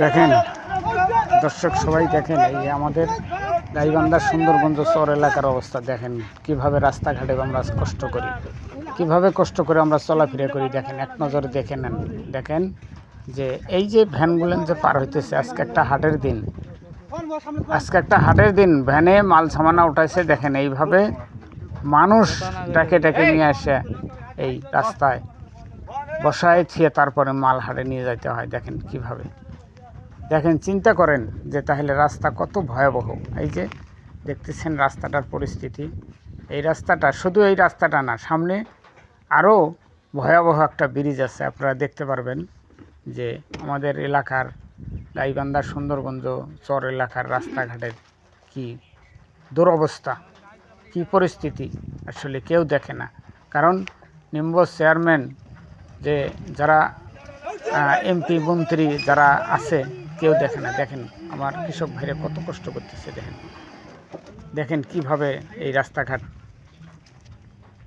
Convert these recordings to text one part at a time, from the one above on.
দেখেন দর্শক সবাই দেখেন, এই আমাদের গাইবান্ধার সুন্দরগঞ্জ চর এলাকার অবস্থা দেখেন, কিভাবে রাস্তাঘাটে আমরা কষ্ট করি, কিভাবে কষ্ট করে আমরা চলাফেরা করি। দেখেন, এক নজরে দেখে নেন। দেখেন যে এই যে ভ্যানগুলো যে পার হইতেছে, আজকে একটা হাটের দিন, ভ্যানে মাল সামানা উঠাইছে। দেখেন এইভাবে মানুষ ডাকে ডাকে নিয়ে আসে এই রাস্তায় বসায় থিয়ে তারপরে মাল হাটে নিয়ে যাইতে হয়। দেখেন কিভাবে, দেখেন চিন্তা করেন যে তাহলে রাস্তা কত ভয়াবহ। এই যে দেখতেছেন রাস্তাটার পরিস্থিতি, এই রাস্তাটা, শুধু এই রাস্তাটা না, সামনে আরও ভয়াবহ একটা ব্রিজ আছে। আপনারা দেখতে পারবেন যে আমাদের এলাকার গাইবান্ধা সুন্দরগঞ্জ চর এলাকার রাস্তাঘাটের কি দুরবস্থা, কি পরিস্থিতি, আসলে কেউ দেখে না। কারণ নিম্ব চেয়ারম্যান যে যারা এমপি মন্ত্রী যারা আছে, কেউ দেখে না। দেখেন আমার কৃষক ভাইরা কত কষ্ট করতেছে। দেখেন দেখেন কিভাবে এই রাস্তাঘাট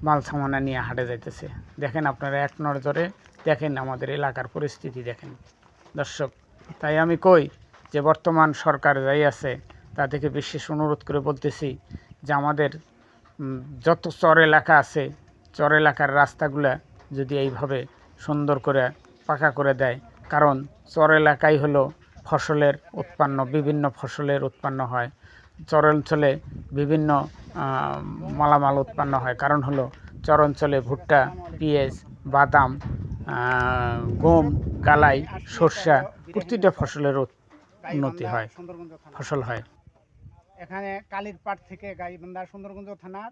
মাল সামানা নিয়ে হাটে যাইতেছে। দেখেন আপনারা এক নজরে দেখেন আমাদের এলাকার পরিস্থিতি দেখেন দর্শক। তাই আমি কই যে বর্তমান সরকার যাই আছে তা থেকে বিশেষ অনুরোধ করে বলতেছি যে আমাদের যত চর এলাকা আছে, চর এলাকার রাস্তাগুলা যদি এইভাবে সুন্দর করে পাকা করে দেয়। কারণ চর এলাকাই হলো ফসলের উৎপন্ন, বিভিন্ন ফসলের উৎপন্ন হয়। চর অঞ্চলে বিভিন্ন মালামাল উৎপন্ন হয়। কারণ হলো চর অঞ্চলে ভুট্টা, পেঁয়াজ, বাদাম, গম, কালাই, সরষা, প্রতিটা ফসলের উন্নতি হয়, ফসল হয়। এখানে কালীরপাড় থেকে গাইবান্ধা সুন্দরগঞ্জ থানার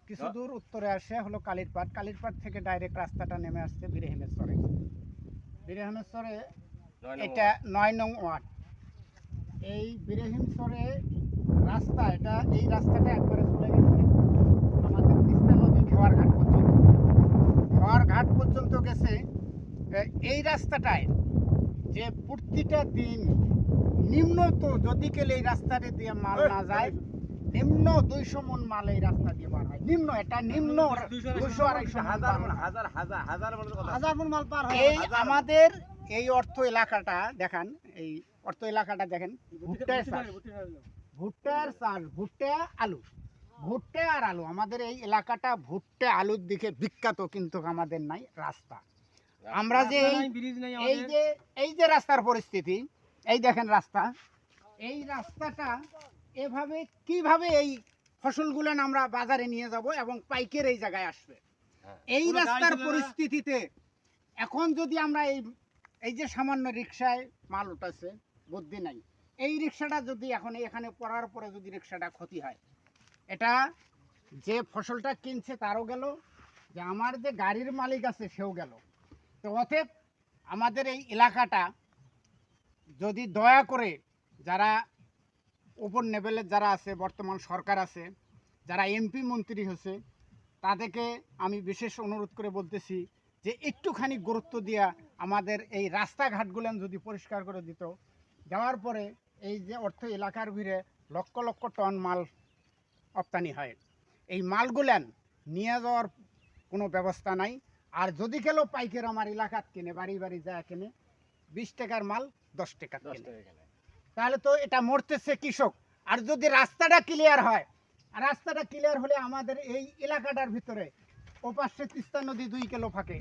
কিছু দূর উত্তরে আসে হলো কালীরপাড়। কালীরপাড় থেকে ডাইরেক্ট রাস্তাটা নেমে আসছে বীরহেমেশ্বরে। বীরহেমেশ্বরে এটা 9 নং ওয়ার্ড। এই বীরহেমেশ্বরে রাস্তা, এই রাস্তাটা একবারে চলে গেছে আমাদের তিস্তা নদী খেওয়ার ঘাট পর্যন্ত। খেওয়ার ঘাট পর্যন্ত গেছে। এই রাস্তাটায় যে প্রতিটা দিন নিম্নত যদি কেলে এই রাস্তাটা দিয়ে মাল না যায়, নিম্ন 200 মন মাল এই রাস্তা দিয়ে বার হয়। নিম্ন, এটা নিম্ন 200-250 মন মাল পার হয়। এই আমাদের এই অর্থ এলাকাটা দেখেন, এই অর্থ এলাকাটা দেখেন, ভুট্টার চাষ, ভুট্টা আলু, ভুট্টা আর আলু। আমাদের এই এলাকাটা ভুট্টা আলুর দিকে বিখ্যাত, কিন্তু আমাদের নাই রাস্তা। আমরা যে এই যে রাস্তার পরিস্থিতি, এই দেখেন রাস্তা, এই রাস্তাটা এভাবে কিভাবে এই ফসলগুলো আমরা বাজারে নিয়ে যাব এবং পাইকারি এই জায়গায় আসবে। এই রাস্তার পরিস্থিতিতে এখন যদি আমরা এই যে সামান্য রিক্সায় মাল উঠাচ্ছে, বুদ্ধি নাই, এই রিক্সাটা যদি এখন এখানে পড়ার পরে যদি রিক্সাটা ক্ষতি হয়, এটা যে ফসলটা কিনছে তারও গেল, যে আমার যে গাড়ির মালিক আছে সেও গেল। তো অতএব আমাদের এই এলাকাটা যদি দয়া করে যারা উপর লেভেলের যারা আছে, বর্তমান সরকার আছে, যারা এমপি মন্ত্রী হয়েছে, তাদেরকে আমি বিশেষ অনুরোধ করে বলতেছি যে একটুখানি গুরুত্ব দিয়া আমাদের এই রাস্তাঘাটগুলো যদি পরিষ্কার করে দিত, দেওয়ার পরে এই যে অর্থ এলাকার ভিড়ে লক্ষ লক্ষ টন মাল রপ্তানি হয়, এই মালগুলান নিয়ে যাওয়ার কোনো ব্যবস্থা নাই। আর যদি কেউ পাইকারি আমার এলাকাত কিনে, বাড়ি বাড়ি যায় কিনে, 20 টাকার মাল 10 টাকা কিনে, তাহলে তো এটা মরতেছে কৃষক। আর যদি রাস্তাটা ক্লিয়ার হয়, রাস্তাটা ক্লিয়ার হলে আমাদের এই এলাকাটার ভিতরে ওপাশে তিস্তা নদী 2 কিলো ফাঁকে,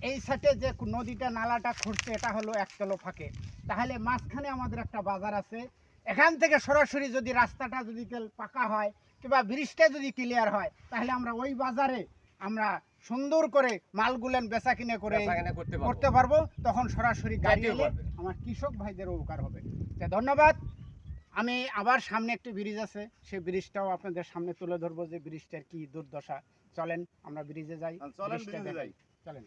এই সাইডে যে নদীটা নালাটা খুঁড়ছে এটা হলো 1 কিলো ফাঁকে, তাহলে মাঝখানে আমাদের একটা বাজার আছে। এখান থেকে সরাসরি যদি রাস্তাটা যদি পাকা হয় কিংবা ব্রিজটা যদি ক্লিয়ার হয়, তাহলে আমরা ওই বাজারে আমরা সুন্দর করে মালগুলেন বেচা কিনে করে করতে পারবো। তখন সরাসরি গাড়ি এলে আমার কৃষক ভাইদের উপকার হবে। ধন্যবাদ। আমি আবার সামনে একটি ব্রিজ আছে, সেই ব্রিজটাও আপনাদের সামনে তুলে ধরবো যে ব্রিজটার কি দুর্দশা। চলেন আমরা ব্রিজে যাই, চলেন।